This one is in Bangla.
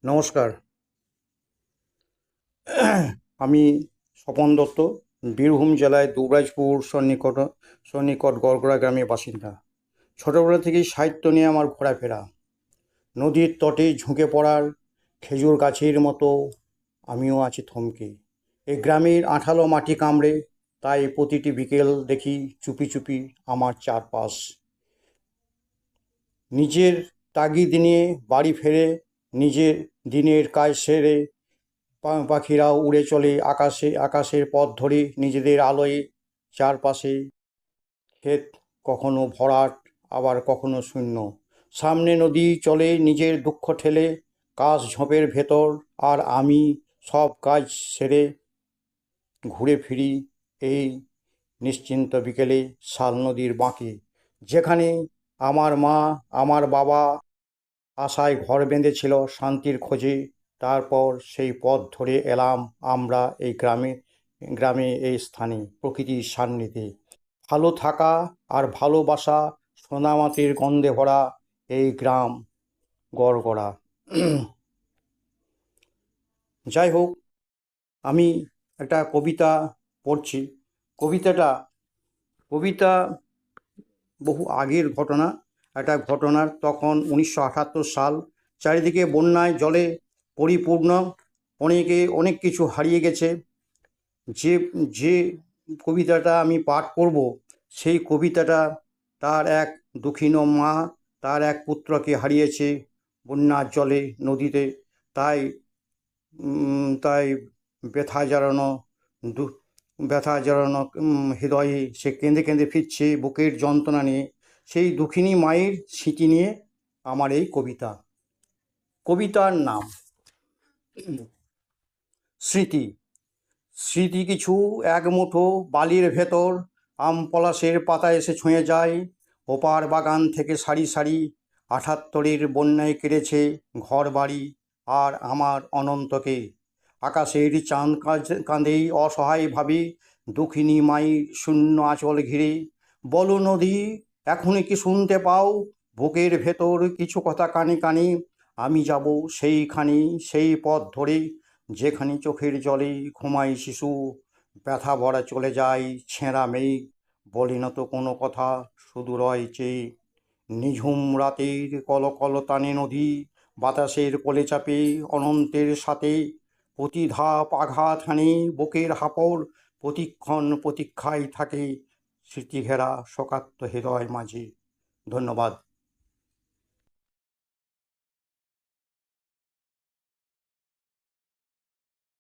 নমস্কার। আমি স্বপন দত্ত, বীরভূম জেলায় দুবরাজপুর সন্নিকট গড়গড়া গ্রামের বাসিন্দা। ছোটবেলা থেকেই সাহিত্য নিয়ে আমার ঘোরাফেরা। নদীর তটে ঝুঁকে পড়ার খেজুর গাছের মতো আমিও আছি থমকে। এই গ্রামের আঠালো মাটি কামড়ে, তাই প্রতিটি বিকেল দেখি চুপি চুপি আমার চারপাশ। নিজের তাগিদ নিয়ে বাড়ি ফেরে, নিজের দিনের কাজ সেরে পাখিরাও উড়ে চলে আকাশে, আকাশের পথ ধরে নিজেদের আলোয়। চারপাশে ক্ষেত, কখনো ভরাট, আবার কখনো শূন্য। সামনে নদী চলে নিজের দুঃখ ঠেলে কাশ ঝোপের ভেতর, আর আমি সব কাজ সেরে ঘুরে ফিরি এই নিশ্চিন্ত বিকেলে শাল নদীর বাঁকে, যেখানে আমার মা, আমার বাবা আশায় ঘর বেঁধেছিল শান্তির খোঁজে। তারপর সেই পথ ধরে এলাম আমরা এই গ্রামে এই স্থানে প্রকৃতির সান্নিধ্যে। ভালো থাকা আর ভালোবাসা, সোনামাটির গন্ধে ভরা এই গ্রাম গড়গড়া। যাই হোক, আমি একটা কবিতা পড়ছি। কবিতা বহু আগের ঘটনা। একটা ঘটনার, তখন 1978 সাল। চারিদিকে বন্যায় জলে পরিপূর্ণ, অনেক কিছু হারিয়ে গেছে। যে যে কবিতাটা আমি পাঠ করব, সেই কবিতাটা তার এক দুঃখিনী মা তার এক পুত্রকে হারিয়েছে বন্যার জলে, নদীতে। তাই তাই ব্যথা জড়ানো হৃদয়ে সে কেঁদে কেঁদে ফিরছে বুকের যন্ত্রণা নিয়ে। সেই দুঃখিনী মায়ের স্মৃতি নিয়ে আমার এই কবিতা। কবিতার নাম স্মৃতি। স্মৃতি কিছু এক মুঠো বালির ভেতর, আম পলাশের পাতা এসে ছুঁয়ে যায়। ওপার বাগান থেকে সারি সারি 78-এর বন্যায় কেড়েছে ঘর বাড়ি আর আমার অনন্তকে। আকাশের চাঁদ কাঁদেই অসহায়ভাবে দুঃখিনী মায়ের শূন্য আঁচল ঘিরে। বলো নদী, এখনই কি শুনতে পাও বুকের ভেতর কিছু কথা কানে কানে? আমি যাব সেইখানে, সেই পথ ধরে যেখানে চোখের জলে ঘুমায় শিশু। ব্যথা ভরা চলে যায় ছেঁড়া মেঘ, বলে না তো কোনো কথা, শুধু রয় চেয়ে। নিঝুম রাতের কলকলতানে নদী বাতাসের কোলে চাপে অনন্তের সাথে। প্রতি ধাপ আঘাত হানে বুকের হাপড়, প্রতিক্ষণ প্রতীক্ষায় থাকে স্মৃতিঘেরা শোকার্ত হৃদয় মাঝে। ধন্যবাদ।